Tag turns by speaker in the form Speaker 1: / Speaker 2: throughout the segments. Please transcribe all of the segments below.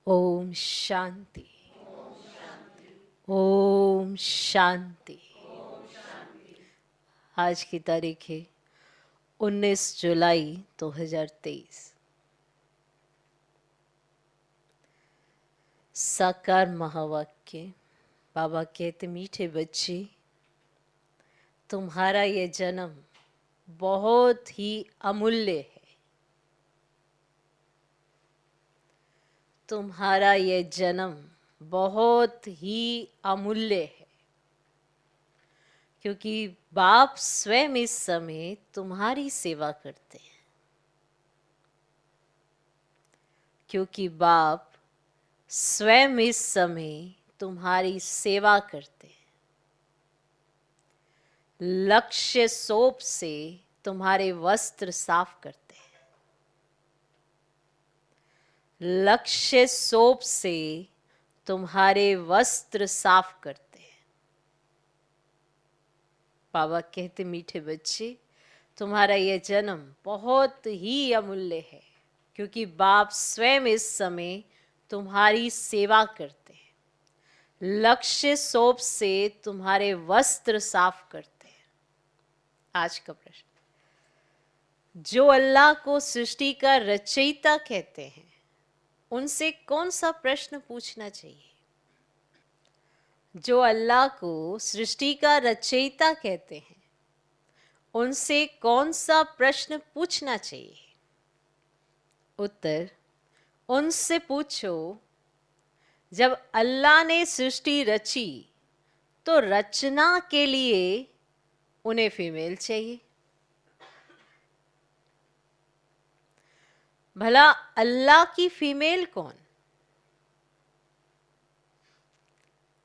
Speaker 1: ओम शांति। ओम शांति। आज की तारीख है 19 जुलाई 2023। साकार महावाक्य। बाबा कहते, मीठे बच्चे, तुम्हारा ये जन्म बहुत ही अमूल्य है। तुम्हारा ये जन्म बहुत ही अमूल्य है, क्योंकि बाप स्वयं इस समय तुम्हारी सेवा करते हैं। क्योंकि बाप स्वयं इस समय तुम्हारी सेवा करते हैं। लक्ष्य सोप से तुम्हारे वस्त्र साफ करते हैं। लक्ष्य सोप से तुम्हारे वस्त्र साफ करते हैं। बाबा कहते, मीठे बच्चे, तुम्हारा यह जन्म बहुत ही अमूल्य है, क्योंकि बाप स्वयं इस समय तुम्हारी सेवा करते हैं। लक्ष्य सोप से तुम्हारे वस्त्र साफ करते हैं। आज का प्रश्न, जो अल्लाह को सृष्टि का रचयिता कहते हैं, उनसे कौन सा प्रश्न पूछना चाहिए? जो अल्लाह को सृष्टि का रचयिता कहते हैं, उनसे कौन सा प्रश्न पूछना चाहिए? उत्तर, उनसे पूछो, जब अल्लाह ने सृष्टि रची तो रचना के लिए उन्हें फीमेल चाहिए। भला अल्लाह की फीमेल कौन?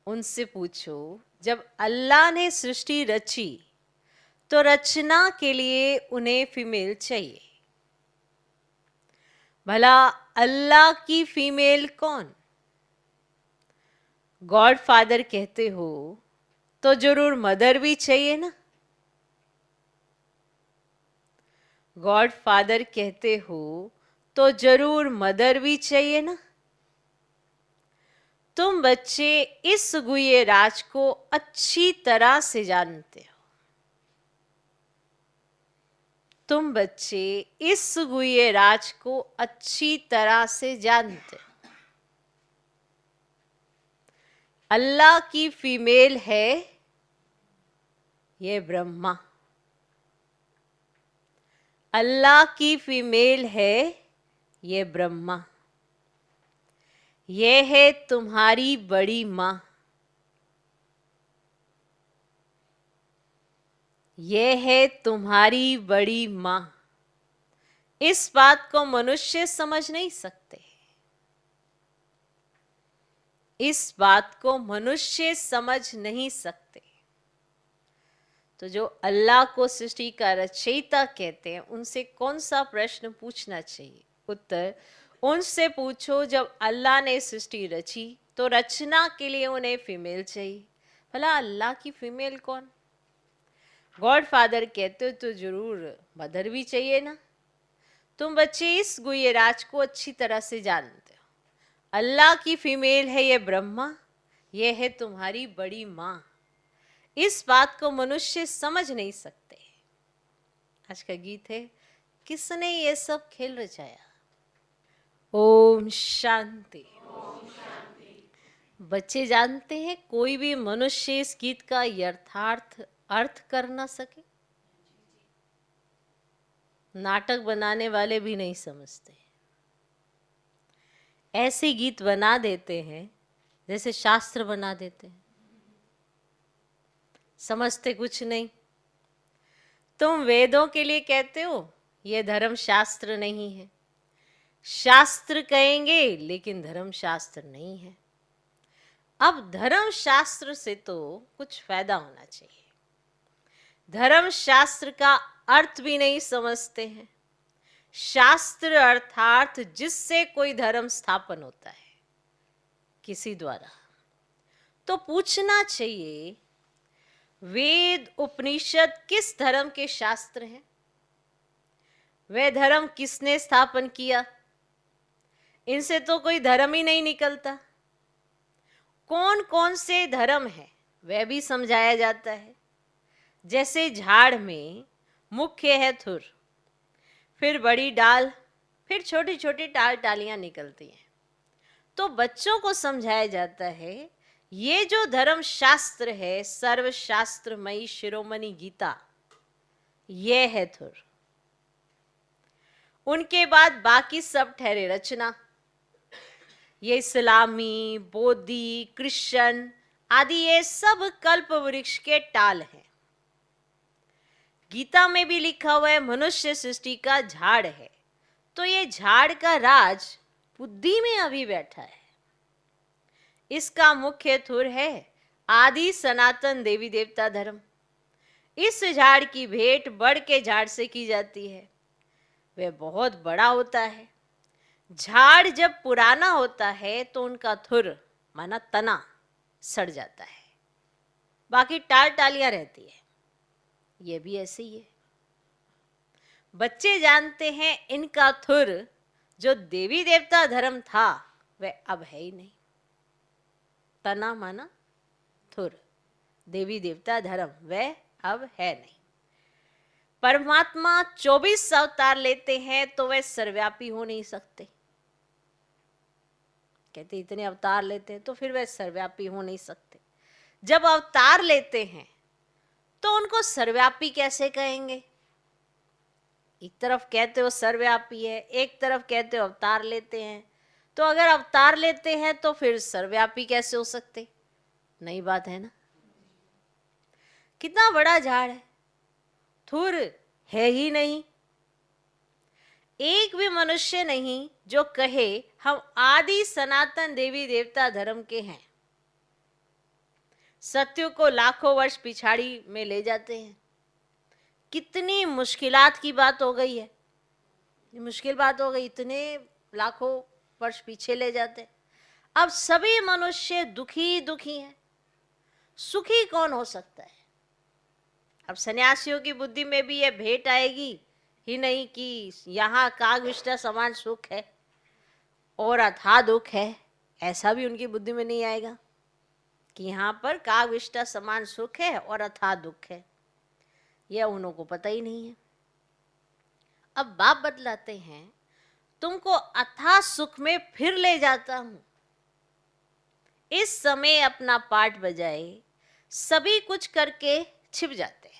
Speaker 1: उनसे पूछो, जब अल्लाह ने सृष्टि रची तो रचना के लिए उन्हें फीमेल चाहिए। भला अल्लाह की फीमेल कौन? गॉड फादर कहते हो तो जरूर मदर भी चाहिए ना। गॉड फादर कहते हो तो जरूर मदर भी चाहिए ना। तुम बच्चे इस गुह्य राज को अच्छी तरह से जानते हो। तुम बच्चे इस गुह्य राज को अच्छी तरह से जानते हो। अल्लाह की फीमेल है ये ब्रह्मा। अल्लाह की फीमेल है ये ब्रह्मा। ये है तुम्हारी बड़ी माँ। ये है तुम्हारी बड़ी माँ। इस बात को मनुष्य समझ नहीं सकते। इस बात को मनुष्य समझ नहीं सकते। तो जो अल्लाह को सृष्टि का रचयिता कहते हैं, उनसे कौन सा प्रश्न पूछना चाहिए? उत्तर, उनसे पूछो, जब अल्लाह ने सृष्टि रची तो रचना के लिए उन्हें फीमेल चाहिए। भला अल्लाह की फीमेल कौन? गॉड फादर कहते हो तो जरूर मदर भी चाहिए ना। तुम बच्चे इस गुह्य राज को अच्छी तरह से जानते हो। अल्लाह की फीमेल है ये ब्रह्मा। ये है तुम्हारी बड़ी माँ। इस बात को मनुष्य समझ नहीं सकते। आज का गीत है, किसने ये सब खेल रचाया? ओम शांति। बच्चे जानते हैं कोई भी मनुष्य इस गीत का यथार्थ अर्थ कर ना सके। नाटक बनाने वाले भी नहीं समझते। ऐसे गीत बना देते हैं जैसे शास्त्र बना देते हैं। समझते कुछ नहीं। तुम वेदों के लिए कहते हो यह धर्म शास्त्र नहीं है। शास्त्र कहेंगे लेकिन धर्म शास्त्र नहीं है। अब धर्म शास्त्र से तो कुछ फायदा होना चाहिए। धर्म शास्त्र का अर्थ भी नहीं समझते हैं। शास्त्र अर्थात जिससे कोई धर्म स्थापन होता है किसी द्वारा। तो पूछना चाहिए, वेद उपनिषद किस धर्म के शास्त्र हैं? वह धर्म किसने स्थापन किया? इनसे तो कोई धर्म ही नहीं निकलता। कौन कौन से धर्म है वह भी समझाया जाता है। जैसे झाड़ में मुख्य है धुर, फिर बड़ी डाल, फिर छोटी छोटी टालियां निकलती हैं। तो बच्चों को समझाया जाता है ये जो धर्म शास्त्र है, सर्वशास्त्रमयी शिरोमणि गीता, ये है धुर। उनके बाद बाकी सब ठहरे रचना। ये इस्लामी, बौद्धि, क्रिश्चियन आदि ये सब कल्प वृक्ष के टाल हैं। गीता में भी लिखा हुआ है मनुष्य सृष्टि का झाड़ है। तो ये झाड़ का राज बुद्धि में अभी बैठा है। इसका मुख्य धुर है आदि सनातन देवी देवता धर्म। इस झाड़ की भेंट बड़ के झाड़ से की जाती है। वह बहुत बड़ा होता है। झाड़ जब पुराना होता है तो उनका धुर माना तना सड़ जाता है, बाकी टालियां रहती है। ये भी ऐसे ही है। बच्चे जानते हैं इनका धुर जो देवी देवता धर्म था वह अब है ही नहीं। तना माना धुर, देवी देवता धर्म वह अब है नहीं। परमात्मा 24 अवतार लेते हैं तो वह सर्वव्यापी हो नहीं सकते। कहते इतने अवतार लेते हैं तो फिर वह सर्वव्यापी हो नहीं सकते। जब अवतार लेते हैं तो उनको सर्वव्यापी कैसे कहेंगे? एक तरफ कहते हो सर्वव्यापी है, एक तरफ कहते हो अवतार लेते हैं। तो अगर अवतार लेते हैं तो फिर सर्वव्यापी कैसे हो सकते? नई बात है ना। कितना बड़ा झाड़ है, धुर है ही नहीं। एक भी मनुष्य नहीं जो कहे हम आदि सनातन देवी देवता धर्म के हैं। सत्य को लाखों वर्ष पिछाड़ी में ले जाते हैं। कितनी मुश्किलात की बात हो गई है, मुश्किल बात हो गई, इतने लाखों वर्ष पीछे ले जाते। अब सभी मनुष्य दुखी दुखी हैं, सुखी कौन हो सकता है? अब सन्यासियों की बुद्धि में भी यह भेंट आएगी ही नहीं कि यहाँ कागविष्टा समान सुख है और अथाह दुख है। ऐसा भी उनकी बुद्धि में नहीं आएगा कि यहाँ पर कागविष्टा समान सुख है और अथाह दुख है। यह उन्हों को पता ही नहीं है। अब बाप बतलाते हैं तुमको अथाह सुख में फिर ले जाता हूं। इस समय अपना पाठ बजाए सभी कुछ करके छिप जाते हैं।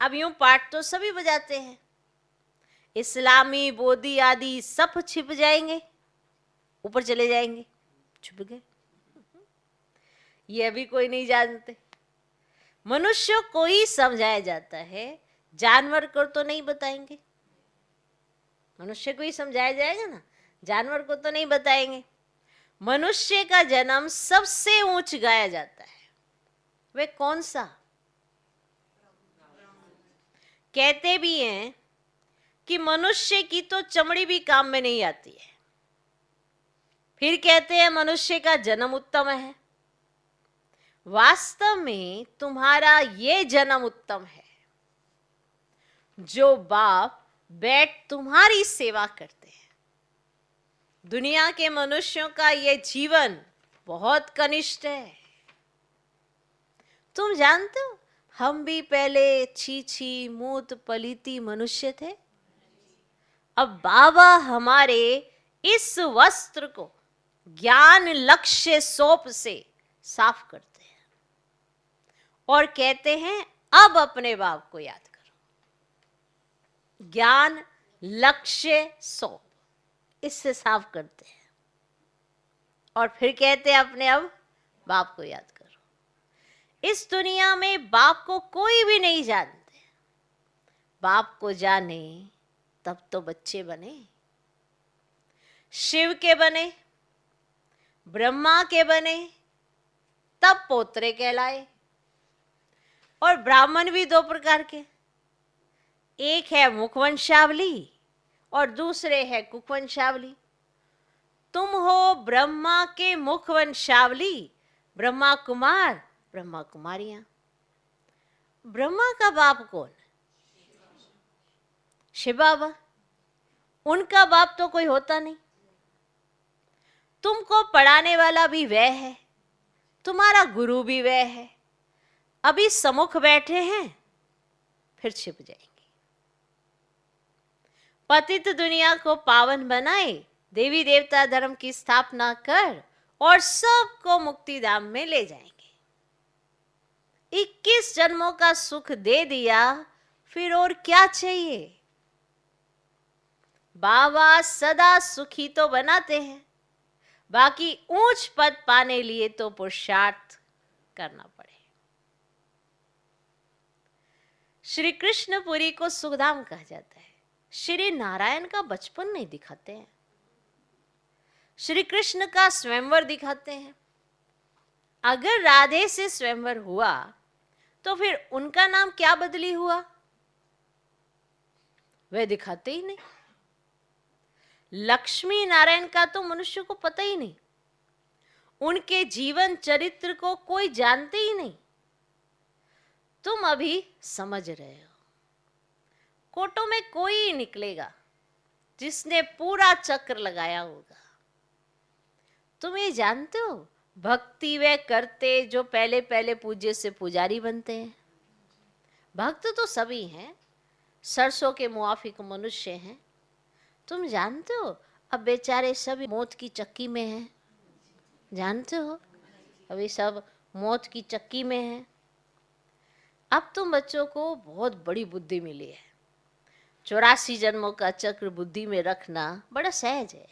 Speaker 1: अब यूं पाठ तो सभी बजाते हैं, इस्लामी, बौद्धि आदि सब छिप जाएंगे, ऊपर चले जाएंगे, छुप गए। यह भी कोई नहीं जानते। मनुष्य को ही समझाया जाता है, जानवर को तो नहीं बताएंगे। मनुष्य को ही समझाया जाएगा ना, जानवर को तो नहीं बताएंगे। मनुष्य का जन्म सबसे ऊंच गाया जाता है। वे कौन सा? कहते भी हैं कि मनुष्य की तो चमड़ी भी काम में नहीं आती है, फिर कहते हैं मनुष्य का जन्म उत्तम है। वास्तव में तुम्हारा ये जन्म उत्तम है जो बाप बैठ तुम्हारी सेवा करते हैं। दुनिया के मनुष्यों का ये जीवन बहुत कनिष्ठ है। तुम जानते हो हम भी पहले छी मूत पलीती मनुष्य थे। अब बाबा हमारे इस वस्त्र को ज्ञान लक्ष्य सोप से साफ करते हैं और कहते हैं अब अपने बाप को याद करो। ज्ञान लक्ष्य सोप, इससे साफ करते हैं और फिर कहते हैं अपने अब बाप को याद करो। इस दुनिया में बाप को कोई भी नहीं जानते। बाप को जाने तब तो बच्चे बने, शिव के बने, ब्रह्मा के बने, तब पोत्रे कहलाए। और ब्राह्मण भी दो प्रकार के, एक है मुखवंशावली और दूसरे है कुकवंशावली। तुम हो ब्रह्मा के मुखवंशावली, ब्रह्मा कुमार, ब्रह्मा कुमारियां। ब्रह्मा का बाप कौन? शिव बाबा। उनका बाप तो कोई होता नहीं। तुमको पढ़ाने वाला भी वह है, तुम्हारा गुरु भी वह है। अभी सम्मुख बैठे हैं, फिर छिप जाएंगे। पतित दुनिया को पावन बनाए, देवी देवता धर्म की स्थापना कर और सबको मुक्ति धाम में ले जाएंगे। 21 जन्मों का सुख दे दिया, फिर और क्या चाहिए। बाबा सदा सुखी तो बनाते हैं, बाकी ऊंच पद पाने लिए तो पुरुषार्थ करना पड़े। श्री कृष्णपुरी को सुखधाम कहा जाता है। श्री नारायण का बचपन नहीं दिखाते हैं, श्री कृष्ण का स्वयंवर दिखाते हैं। अगर राधे से स्वयंवर हुआ तो फिर उनका नाम क्या बदली हुआ, वह दिखाते ही नहीं। लक्ष्मी नारायण का तो मनुष्य को पता ही नहीं, उनके जीवन चरित्र को कोई जानते ही नहीं। तुम अभी समझ रहे हो, कोटों में कोई निकलेगा जिसने पूरा चक्र लगाया होगा। तुम ये जानते हो, भक्ति वे करते जो पहले पहले पूज्य से पुजारी बनते हैं। भक्त तो सभी हैं, सरसों के मुआफिक मनुष्य हैं। तुम जानते हो, अब बेचारे सभी मौत की चक्की में हैं। जानते हो, अभी सब मौत की चक्की में हैं। अब तुम बच्चों को बहुत बड़ी बुद्धि मिली है। 84 जन्मों का चक्र बुद्धि में रखना बड़ा सहज है।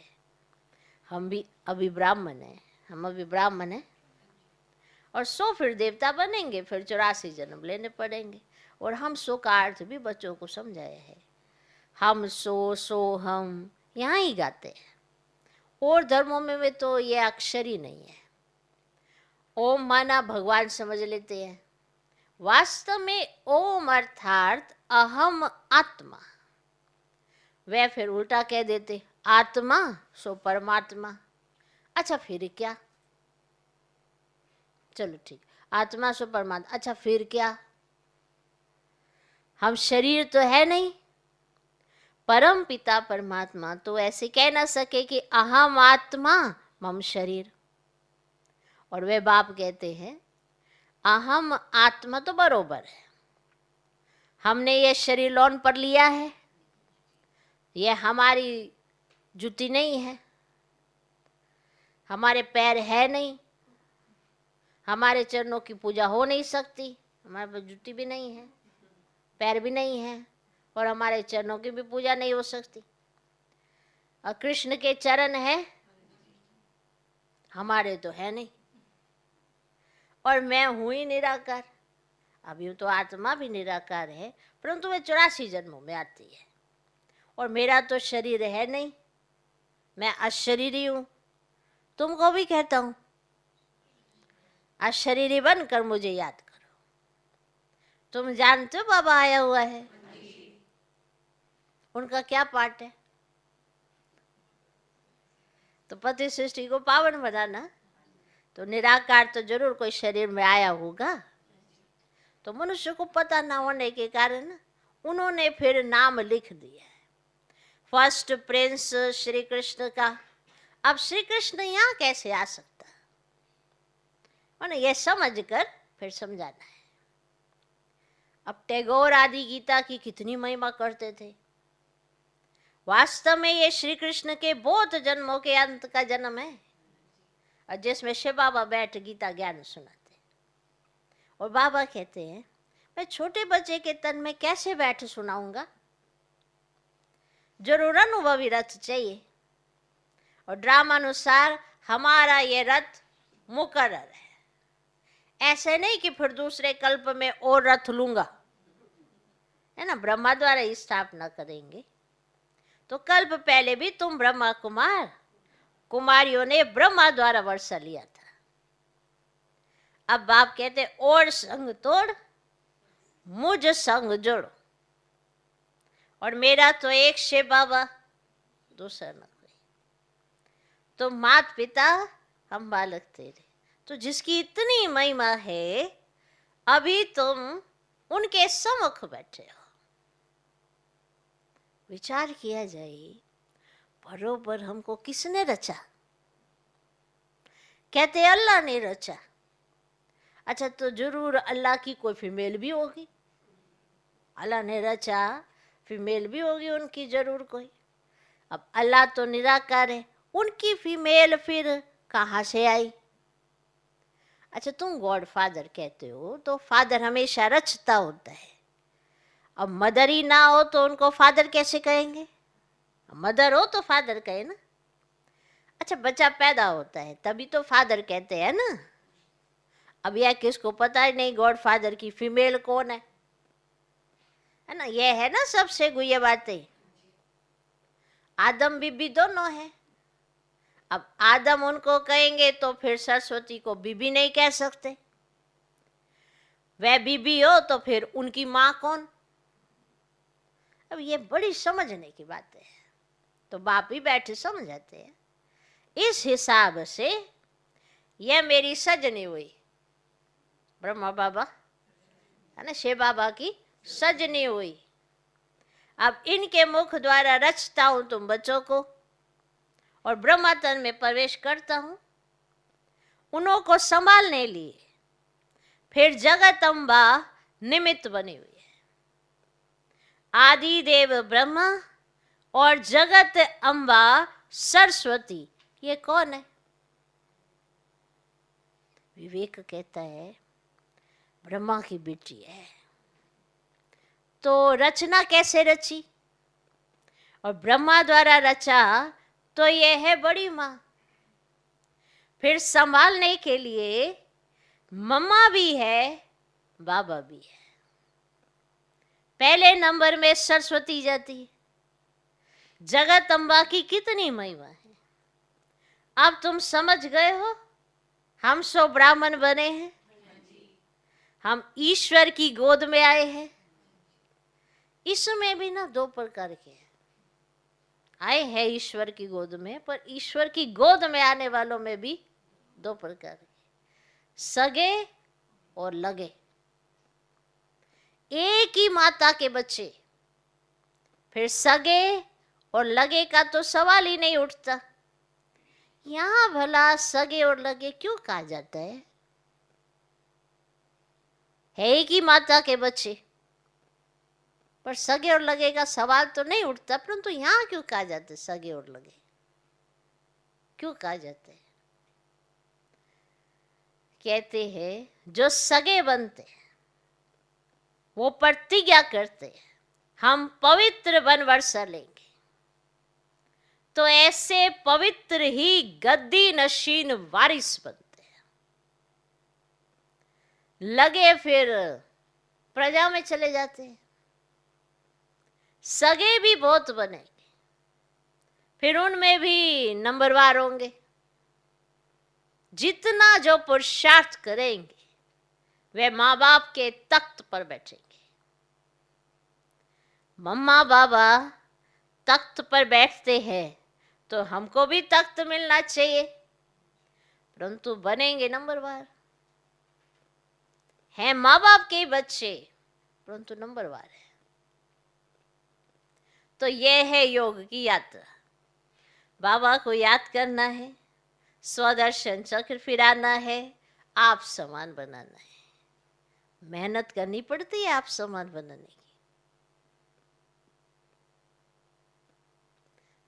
Speaker 1: हम भी अभी ब्राह्मण हैं, हम अभी ब्राह्मण हैं और 100 फिर देवता बनेंगे, फिर 84 जन्म लेने पड़ेंगे। और हम सो का अर्थ भी बच्चों को समझाया है। हम सो हम यहाँ ही गाते हैं। और धर्मों में वे तो ये अक्षर ही नहीं है। ओम माना भगवान समझ लेते हैं, वास्तव में ओम अर्थात अहम आत्मा। वे फिर उल्टा कह देते, आत्मा सो परमात्मा। अच्छा फिर क्या, चलो ठीक, आत्मा सो परमात्मा, अच्छा फिर क्या। हम शरीर तो है नहीं, परम पिता परमात्मा तो ऐसे कह ना सके कि अहम आत्मा मम शरीर। और वे बाप कहते हैं अहम आत्मा तो बरोबर है, हमने ये शरीर लोन पर लिया है, ये हमारी जूती नहीं है, हमारे पैर है नहीं, हमारे चरणों की पूजा हो नहीं सकती, हमारे पास जूती भी नहीं है, पैर भी नहीं है और हमारे चरणों की भी पूजा नहीं हो सकती। और कृष्ण के चरण है, हमारे तो है नहीं। और मैं हूं ही निराकार। अभी तो आत्मा भी निराकार है, परंतु वह 84 जन्मों में आती है। और मेरा तो शरीर है नहीं, मैं अशरीरी हूं। तुमको भी कहता हूं, अशरीरी बनकर मुझे याद करो। तुम जानते हो बाबा आया हुआ है, उनका क्या पाठ है, तो पति सृष्टि को पावन बनाना। तो निराकार तो जरूर कोई शरीर में आया होगा। तो मनुष्य को पता ना होने के कारण उन्होंने फिर नाम लिख दिया है, फर्स्ट प्रिंस श्री कृष्ण का। अब श्री कृष्ण यहाँ कैसे आ सकता, उन्हें यह समझ कर फिर समझाना है। अब टैगोर आदि गीता की कितनी महिमा करते थे। वास्तव में ये श्री कृष्ण के बहुत जन्मों के अंत का जन्म है, और जिसमें शिव बाबा बैठ गीता ज्ञान सुनाते। और बाबा कहते हैं मैं छोटे बच्चे के तन में कैसे बैठ सुनाऊंगा, जरूर अनुभवी रथ चाहिए। और ड्रामानुसार हमारा ये रथ मुकर्रर है, ऐसे नहीं कि फिर दूसरे कल्प में और रथ लूंगा, है ना। ब्रह्मा द्वारा ही स्थापना करेंगे, तो कल्प पहले भी तुम ब्रह्मा कुमार कुमारियों ने ब्रह्मा द्वारा वर्षा लिया था। अब बाप कहते और संग तोड़ मुझ संग जोड़ो। और मेरा तो एक शिव बाबा, दूसरा न कोई। तो मात पिता हम बालक तेरे, तो जिसकी इतनी महिमा है, अभी तुम उनके सम्मुख बैठे हो। विचार किया जाए, बरोबर हमको किसने रचा। कहते अल्लाह ने रचा। अच्छा, तो जरूर अल्लाह की कोई फीमेल भी होगी। अल्लाह ने रचा, फीमेल भी होगी उनकी जरूर कोई। अब अल्लाह तो निराकार है, उनकी फीमेल फिर कहाँ से आई? अच्छा, तुम गॉड फादर कहते हो तो फादर हमेशा रचता होता है। अब मदर ही ना हो तो उनको फादर कैसे कहेंगे? मदर हो तो फादर कहे ना। अच्छा, बच्चा पैदा होता है तभी तो फादर कहते हैं ना। अब यह किसको पता ही नहीं गॉड फादर की फीमेल कौन है ना? यह है ना सबसे गुह्य बातें। आदम बीबी दोनों है। अब आदम उनको कहेंगे तो फिर सरस्वती को बीबी नहीं कह सकते। वह बीबी हो तो फिर उनकी माँ कौन? अब ये बड़ी समझने की बात है, तो बाप ही बैठे समझ जाते हैं। इस हिसाब से यह मेरी सजनी हुई, ब्रह्मा बाबा है ना, शिव बाबा की सजनी हुई। अब इनके मुख द्वारा रचता हूं तुम बच्चों को और ब्रह्मा तन में प्रवेश करता हूं, उन्हों को संभालने लिए फिर जगत अम्बा निमित्त बनी हुई है। आदि देव ब्रह्मा और जगत अम्बा सरस्वती, ये कौन है? विवेक कहता है ब्रह्मा की बेटी है। तो रचना कैसे रची? और ब्रह्मा द्वारा रचा तो यह है बड़ी माँ। फिर संभालने के लिए मम्मा भी है, बाबा भी है। पहले नंबर में सरस्वती जाती है। जगत अम्बा की कितनी महिमा है, अब तुम समझ गए हो। हम सो ब्राह्मण बने हैं, हम ईश्वर की गोद में आए हैं। इसमें भी ना दो प्रकार के हैं। आए हैं ईश्वर की गोद में, पर ईश्वर की गोद में आने वालों में भी दो प्रकार के, सगे और लगे। एक ही माता के बच्चे, फिर सगे और लगे का तो सवाल ही नहीं उठता। यहां भला सगे और लगे क्यों कहा जाता है? एक ही माता के बच्चे, पर सगे और लगे का सवाल तो नहीं उठता, परंतु यहां क्यों कहा जाता है सगे और लगे? क्यों कहा जाता है? कहते हैं जो सगे बनते हैं वो प्रतिज्ञा करते हैं हम पवित्र वन वर्षा लेंगे, तो ऐसे पवित्र ही गद्दी नशीन वारिस बनते हैं। लगे फिर प्रजा में चले जाते हैं। सगे भी बहुत बनेंगे, फिर उनमें भी नंबरवार होंगे। जितना जो पुरुषार्थ करेंगे वे माँ बाप के तख्त पर बैठेंगे। मम्मा बाबा तख्त पर बैठते हैं तो हमको भी तख्त मिलना चाहिए, परंतु बनेंगे नंबरवार। हैं माँ बाप के बच्चे, परंतु नंबरवार है। तो यह है योग की यात्रा। बाबा को याद करना है, स्वदर्शन चक्र फिराना है, आप समान बनाना है। मेहनत करनी पड़ती है आप समान बनाने की।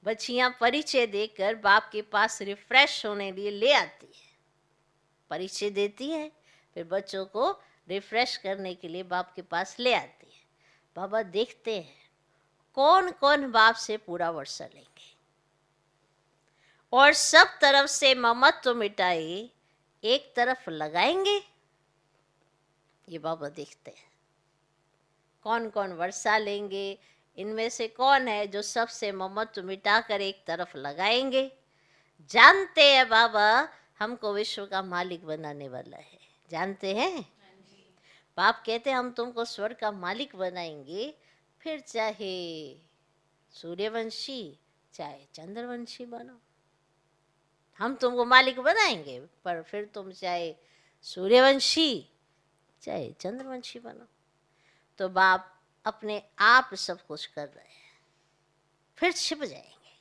Speaker 1: बच्चियां परिचय देकर बाप के पास रिफ्रेश होने लिए ले आती है, परिचय देती है, फिर बच्चों को रिफ्रेश करने के लिए बाप के पास ले आती है। बाबा देखते हैं कौन कौन बाप से पूरा वर्षा लेंगे और सब तरफ से ममत्व मिटाए एक तरफ लगाएंगे। ये बाबा देखते हैं कौन कौन वर्षा लेंगे, इनमें से कौन है जो सबसे ममत्व मिटाकर एक तरफ लगाएंगे। जानते हैं बाबा हमको विश्व का मालिक बनाने वाला है, जानते हैं। बाप कहते हैं हम तुमको स्वर्ग का मालिक बनाएंगे, फिर चाहे सूर्यवंशी चाहे चंद्रवंशी बनो, हम तुमको मालिक बनाएंगे, पर फिर तुम चाहे सूर्यवंशी चाहे चंद्रवंशी बनो। तो बाप अपने आप सब कुछ कर रहे हैं, फिर छिप जाएंगे।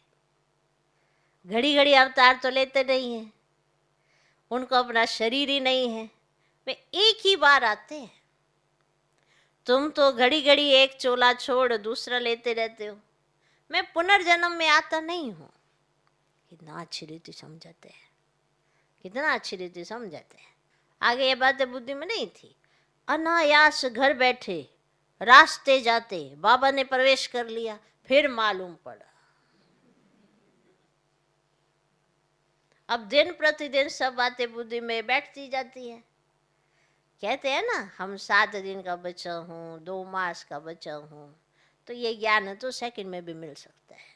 Speaker 1: घड़ी घड़ी अवतार तो लेते नहीं हैं, उनको अपना शरीर ही नहीं है, वे एक ही बार आते हैं। तुम तो घड़ी घड़ी एक चोला छोड़ दूसरा लेते रहते हो। मैं पुनर्जन्म में आता नहीं हूं। कितना अच्छी रीति समझाते हैं, कितना अच्छी रीति समझाते हैं। आगे ये बातें बुद्धि में नहीं थी। अनायास घर बैठे रास्ते जाते बाबा ने प्रवेश कर लिया, फिर मालूम पड़ा। अब दिन प्रतिदिन सब बातें बुद्धि में बैठती जाती है। कहते हैं ना, हम 7 दिन का बच्चा हूँ, 2 मास का बच्चा हूँ, तो ये ज्ञान तो सेकंड में भी मिल सकता है।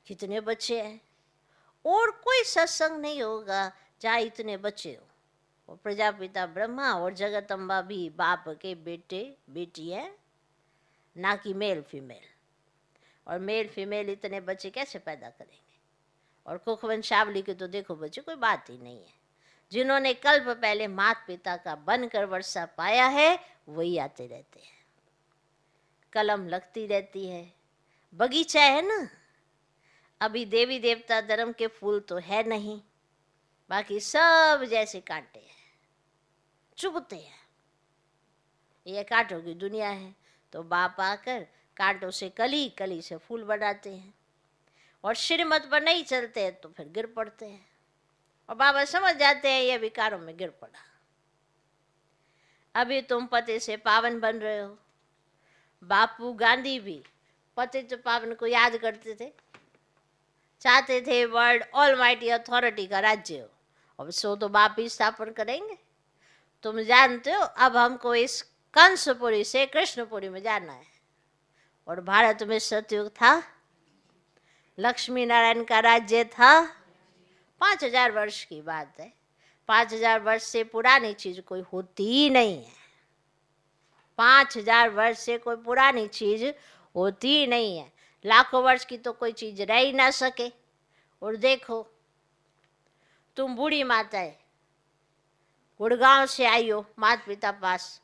Speaker 1: कितने बच्चे हैं, और कोई सत्संग नहीं होगा जहाँ इतने बच्चे हो। और प्रजापिता ब्रह्मा और जगतम्बा भी बाप के बेटे बेटी है, ना कि मेल फीमेल। और मेल फीमेल इतने बच्चे कैसे पैदा करेंगे। और कुख वंशावली के तो देखो बच्चे, कोई बात ही नहीं है। जिन्होंने कल्प पहले माता पिता का बनकर वर्षा पाया है वही आते रहते हैं। कलम लगती रहती है, बगीचा है ना। अभी देवी देवता धर्म के फूल तो है नहीं, बाकी सब जैसे कांटे हैं, चुभते हैं। ये कांटों की दुनिया है। तो बाप आकर कांटों से कली, कली से फूल बनाते हैं। और श्रीमत पर नहीं चलते हैं तो फिर गिर पड़ते हैं। और बाबा समझ जाते हैं ये विकारों में गिर पड़ा। अभी तुम पति से पावन बन रहे हो। बापू गांधी भी पतित पावन को याद करते थे, चाहते थे वर्ल्ड ऑलमाइटी अथॉरिटी का राज्य हो। अब सो तो बाप ही स्थापन करेंगे। तुम जानते हो अब हमको इस कंसपुरी से कृष्णपुरी में जाना है। और भारत में सतयुग था, लक्ष्मी नारायण का राज्य था। 5000 वर्ष की बात है। 5000 वर्ष से पुरानी चीज कोई होती ही नहीं है। 5000 वर्ष से कोई पुरानी चीज होती ही नहीं है। लाखों वर्ष की तो कोई चीज रह ही ना सके। और देखो, तुम बूढ़ी माता है, गुड़गांव से आई हो माता पिता पास,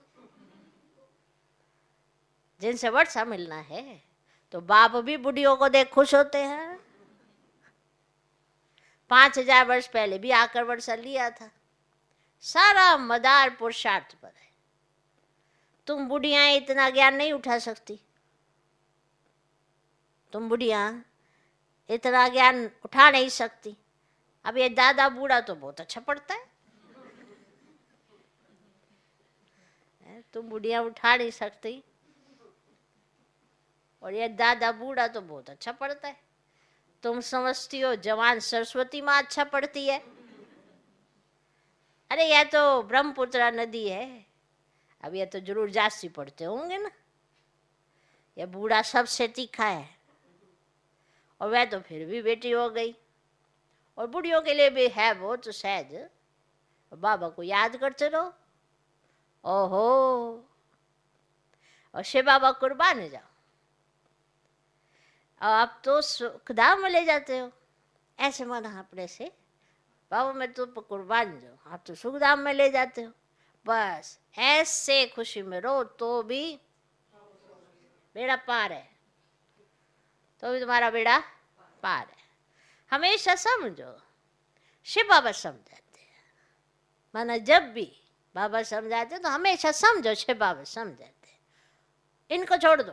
Speaker 1: जिनसे वर्षा मिलना है, तो बाप भी बुढ़ियों को देख खुश होते हैं। 5000 वर्ष पहले भी आकर वर्षा लिया था। सारा मदार पुरुषार्थ पर है। तुम बुढ़िया इतना ज्ञान नहीं उठा सकती। तुम बुढ़िया इतना ज्ञान उठा नहीं सकती। अब ये दादा बूढ़ा तो बहुत अच्छा पढ़ता है, तुम बुढ़िया उठा नहीं सकती। और ये दादा बूढ़ा तो बहुत अच्छा पढ़ता है। तुम समझती हो जवान सरस्वती माँ अच्छा पढ़ती है। अरे यह तो ब्रह्मपुत्रा नदी है। अब ये तो जरूर जास्ती पढ़ते होंगे ना। ये बूढ़ा सबसे तीखा है। और वह तो फिर भी बेटी हो गई। और बुढ़ियों के लिए भी है वो तो सहज। बाबा को याद करते रहो। ओहो, और शिव बाबा कुर्बान जाओ। आप तो सुखधाम में ले जाते हो, ऐसे माना अपने से बाबा मैं तो कुर्बान जाऊँ, आप तो सुखधाम में ले जाते हो। बस ऐसे खुशी में रहो तो भी बेड़ा पार है। तो भी तुम्हारा बेड़ा पार है। हमेशा समझो, शिव बाबा समझाते हैं। माना जब भी बाबा समझाते तो हमेशा समझो शिव बाबा समझाते हैं। इनको छोड़ दो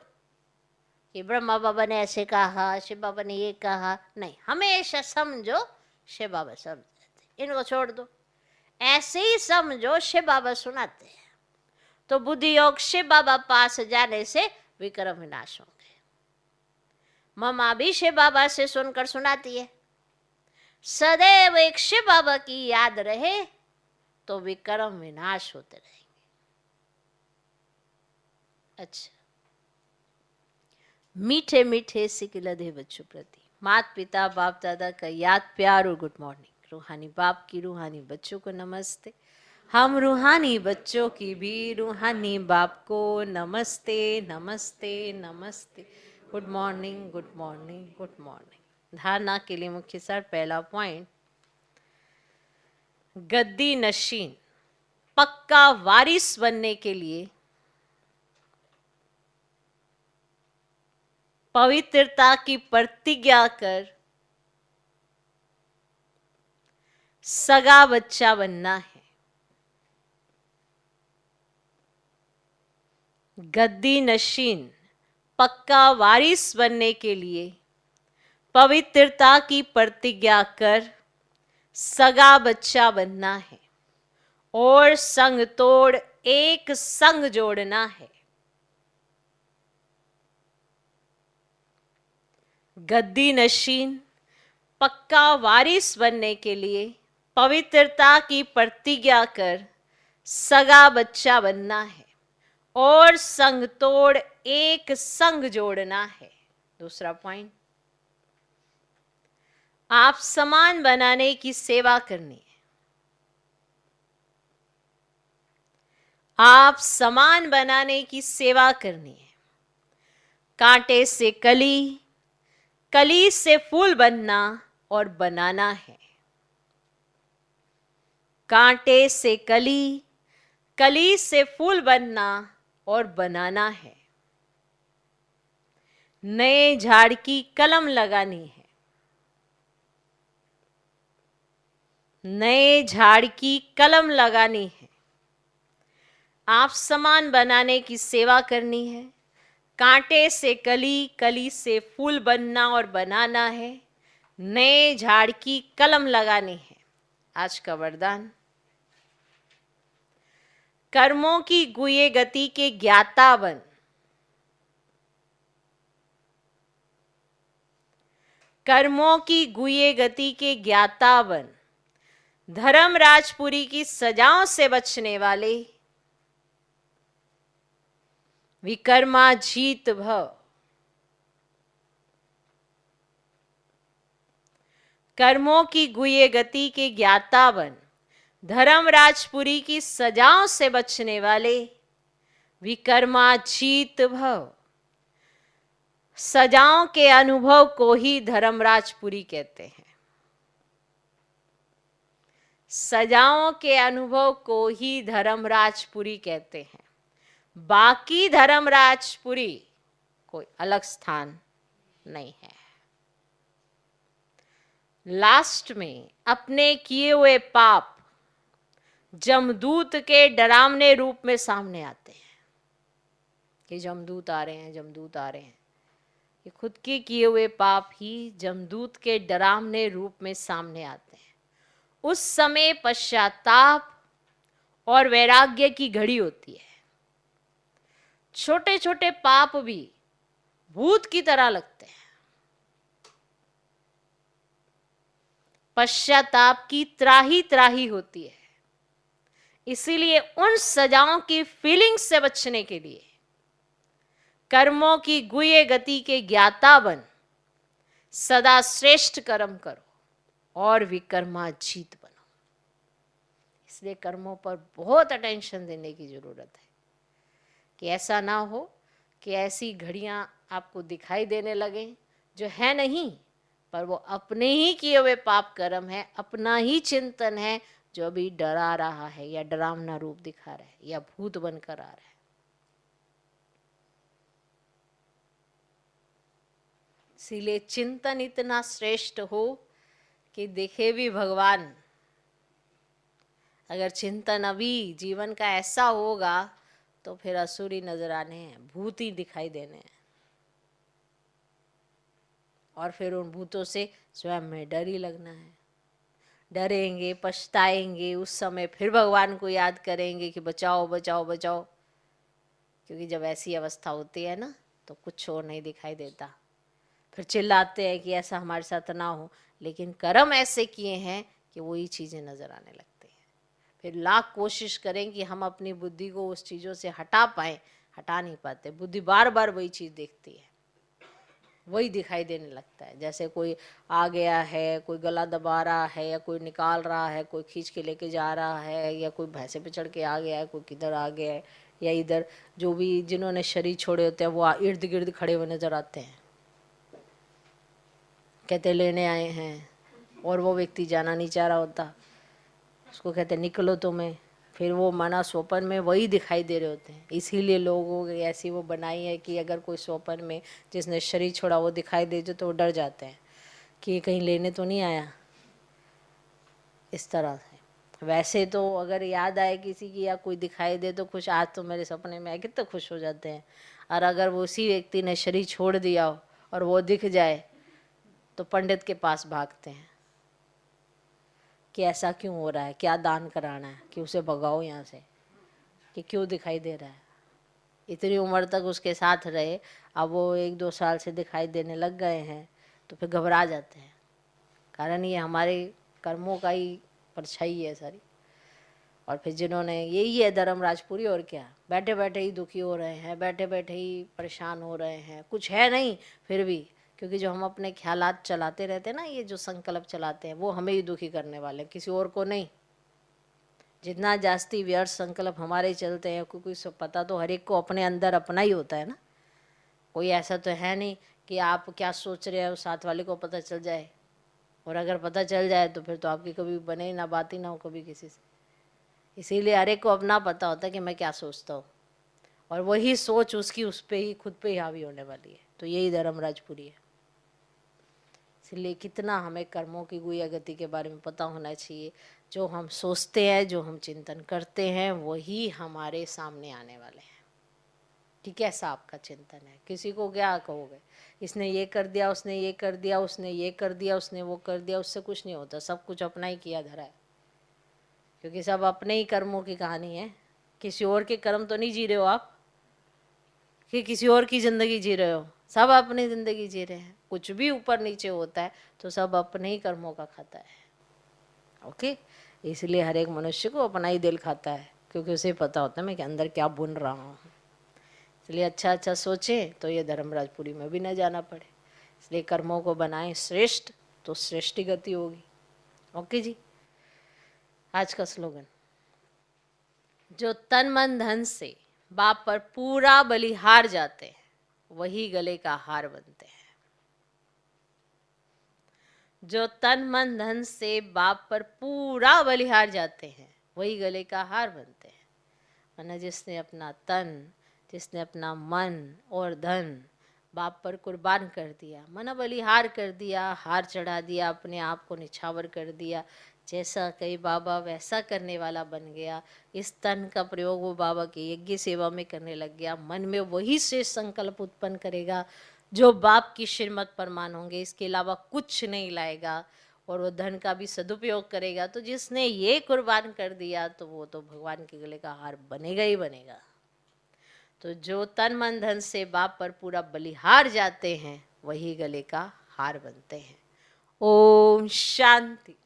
Speaker 1: कि ब्रह्मा बाबा ने ऐसे कहा, शिव बाबा ने ये कहा, नहीं, हमेशा समझो शिव बाबा समझाते। इनको छोड़ दो, ऐसे ही समझो शिव बाबा सुनाते हैं। तो बुद्धि योग शिव बाबा पास जाने से विक्रम विनाश होंगे। ममा भी शिव बाबा से सुनकर सुनाती है, सदैव एक शिव बाबा की याद रहे तो विक्रम विनाश होते रहेंगे। अच्छा, मीठे मीठे सिकलधे बच्चों प्रति माता पिता बाप दादा का याद प्यार और गुड मॉर्निंग। रूहानी बाप की रूहानी बच्चों को नमस्ते। हम रूहानी बच्चों की भी रूहानी बाप को नमस्ते नमस्ते नमस्ते। Good morning good morning good morning. धारणा के लिए मुख्य सार, पहला पॉइंट, गद्दी नशीन पक्का वारिस बनने के लिए पवित्रता की प्रतिज्ञा कर सगा बच्चा बनना है। गद्दी नशीन पक्का वारिस बनने के लिए पवित्रता की प्रतिज्ञा कर सगा बच्चा बनना है और संग तोड़ एक संग जोड़ना है। गद्दी नशीन पक्का वारिस बनने के लिए पवित्रता की प्रतिज्ञा कर सगा बच्चा बनना है और संग तोड़ एक संग जोड़ना है। दूसरा पॉइंट, आप समान बनाने की सेवा करनी है। आप समान बनाने की सेवा करनी है। कांटे से कली, कली से फूल बनना और बनाना है। कांटे से कली, कली से फूल बनना और बनाना है। नए झाड़ की कलम लगानी है। नए झाड़ की कलम लगानी है। आप समान बनाने की सेवा करनी है। कांटे से कली, कली से फूल बनना और बनाना है। नए झाड़ की कलम लगानी है। आज का वरदान, कर्मों की गुए गति के ज्ञाता बन। कर्मों की गुए गति के ज्ञाता बन। धर्मराजपुरी की सजाओं से बचने वाले विकर्मा जीत भव। कर्मों की गुए गति के ज्ञाता बन। धर्मराजपुरी की सजाओं से बचने वाले विकर्मा जीत भव। सजाओं के अनुभव को ही धर्मराजपुरी कहते हैं। सजाओं के अनुभव को ही धर्मराजपुरी कहते हैं। बाकी धर्मराजपुरी कोई अलग स्थान नहीं है। लास्ट में अपने किए हुए पाप जमदूत के डरावने रूप में सामने आते हैं कि जमदूत आ रहे हैं, जमदूत आ रहे हैं। ये खुद के किए हुए पाप ही जमदूत के डरावने रूप में सामने आते हैं। उस समय पश्चाताप और वैराग्य की घड़ी होती है। छोटे छोटे पाप भी भूत की तरह लगते हैं। पश्चाताप की त्राही त्राही होती है। इसीलिए उन सजाओं की फीलिंग से बचने के लिए कर्मों की गुए गति के ज्ञाता बन। सदा श्रेष्ठ कर्म करो और विकर्मा जीत बनो। इसलिए कर्मों पर बहुत अटेंशन देने की जरूरत है कि ऐसा ना हो कि ऐसी घड़ियां आपको दिखाई देने लगे जो है नहीं, पर वो अपने ही किए हुए पाप कर्म है, अपना ही चिंतन है जो अभी डरा रहा है या डरावना रूप दिखा रहा है या भूत बनकर आ रहा है। इसीलिए चिंतन इतना श्रेष्ठ हो कि देखे भी भगवान। अगर चिंतन अभी जीवन का ऐसा होगा तो फिर असुरी नजर आने हैं, भूत ही दिखाई देने हैं। और फिर उन भूतों से स्वयं में डर ही लगना है। डरेंगे, पछताएंगे, उस समय फिर भगवान को याद करेंगे कि बचाओ बचाओ बचाओ। क्योंकि जब ऐसी अवस्था होती है ना तो कुछ और नहीं दिखाई देता। फिर चिल्लाते हैं कि ऐसा हमारे साथ ना हो, लेकिन कर्म ऐसे किए हैं कि वही चीज़ें नज़र आने लगती हैं। फिर लाख कोशिश करें कि हम अपनी बुद्धि को उस चीज़ों से हटा पाएँ, हटा नहीं पाते। बुद्धि बार बार वही चीज़ देखती है, वही दिखाई देने लगता है। जैसे कोई आ गया है, कोई गला दबा रहा है या कोई निकाल रहा है, कोई खींच के लेके जा रहा है, या कोई भैंसे पे चढ़ के आ गया है, कोई किधर आ गया है, या इधर जो भी जिन्होंने शरीर छोड़े होते हैं वो इर्द गिर्द खड़े हुए नजर आते हैं, कहते लेने आए हैं, और वो व्यक्ति जाना नहीं चाह रहा होता, उसको कहते निकलो तुम्हें, फिर वो मना स्वप्न में वही दिखाई दे रहे होते हैं। इसीलिए लोगों की ऐसी वो बनाई है कि अगर कोई स्वप्न में जिसने शरीर छोड़ा वो दिखाई दे जो तो वो डर जाते हैं कि ये कहीं लेने तो नहीं आया। इस तरह से। वैसे तो अगर याद आए किसी की या कोई दिखाई दे तो खुश, आज तो मेरे सपने में आए, कितने खुश हो जाते हैं। और अगर वो उसी व्यक्ति ने शरीर छोड़ दिया हो और वो दिख जाए तो पंडित के पास भागते हैं कि ऐसा क्यों हो रहा है, क्या दान कराना है कि उसे भगाओ यहाँ से, कि क्यों दिखाई दे रहा है। इतनी उम्र तक उसके साथ रहे, अब वो 1-2 साल से दिखाई देने लग गए हैं तो फिर घबरा जाते हैं। कारण ये हमारे कर्मों का ही परछाई है सारी। और फिर जिन्होंने, यही है धर्म राजपुरी, और क्या, बैठे बैठे ही दुखी हो रहे हैं, बैठे बैठे ही परेशान हो रहे हैं, कुछ है नहीं फिर भी, क्योंकि जो हम अपने ख्यालात चलाते रहते हैं ना, ये जो संकल्प चलाते हैं वो हमें ही दुखी करने वाले, किसी और को नहीं। जितना जास्ती व्यर्थ संकल्प हमारे चलते हैं, क्योंकि सब पता तो हर एक को अपने अंदर अपना ही होता है ना। कोई ऐसा तो है नहीं कि आप क्या सोच रहे हो साथ वाले को पता चल जाए, और अगर पता चल जाए तो फिर तो आपकी कभी बने ही ना, बात ही ना हो कभी किसी से। इसीलिए हर एक को अपना पता होता है कि मैं क्या सोचता हूँ, और वही सोच उसकी उस पर ही, खुद पे ही हावी होने वाली है। तो यही धर्म राजपुरी है। इसलिए कितना हमें कर्मों की गुह्य गति के बारे में पता होना चाहिए। जो हम सोचते हैं, जो हम चिंतन करते हैं, वही हमारे सामने आने वाले हैं कि कैसा आपका चिंतन है। किसी को क्या कहोगे, इसने ये कर दिया, उसने ये कर दिया, उसने ये कर दिया, उसने वो कर दिया, उससे कुछ नहीं होता। सब कुछ अपना ही किया धरा है, क्योंकि सब अपने ही कर्मों की कहानी है। किसी और के कर्म तो नहीं जी रहे हो आप, कि किसी और की ज़िंदगी जी रहे हो। सब अपनी ज़िंदगी जी रहे हैं। कुछ भी ऊपर नीचे होता है तो सब अपने ही कर्मों का खाता है। ओके, इसलिए हर एक मनुष्य को अपना ही दिल खाता है, क्योंकि उसे पता होता है मैं के अंदर क्या बुन रहा हूँ। इसलिए अच्छा अच्छा सोचें तो ये धर्मराजपुरी में भी न जाना पड़े। इसलिए कर्मों को बनाएं श्रेष्ठ, तो श्रेष्ठी गति होगी। ओके जी, आज का स्लोगन, जो तन मन धन से बाप पर पूरा बलिहार जाते हैं वही गले का हार बनते हैं। जो तन मन धन से बाप पर पूरा बलिहार जाते हैं वही गले का हार बनते हैं। वरना जिसने अपना तन, जिसने अपना मन और धन बाप पर कुर्बान कर दिया, मना बलिहार कर दिया, हार चढ़ा दिया, अपने आप को निछावर कर दिया, जैसा कई बाबा वैसा करने वाला बन गया। इस तन का प्रयोग वो बाबा की यज्ञ सेवा में करने लग गया। मन में वही से संकल्प उत्पन्न करेगा जो बाप की श्रीमत पर मान होंगे, इसके अलावा कुछ नहीं लाएगा। और वो धन का भी सदुपयोग करेगा। तो जिसने ये कुर्बान कर दिया तो वो तो भगवान के गले का हार बनेगा ही बनेगा। तो जो तन मन धन से बाप पर पूरा बलिहार जाते हैं वही गले का हार बनते हैं। ओम शांति।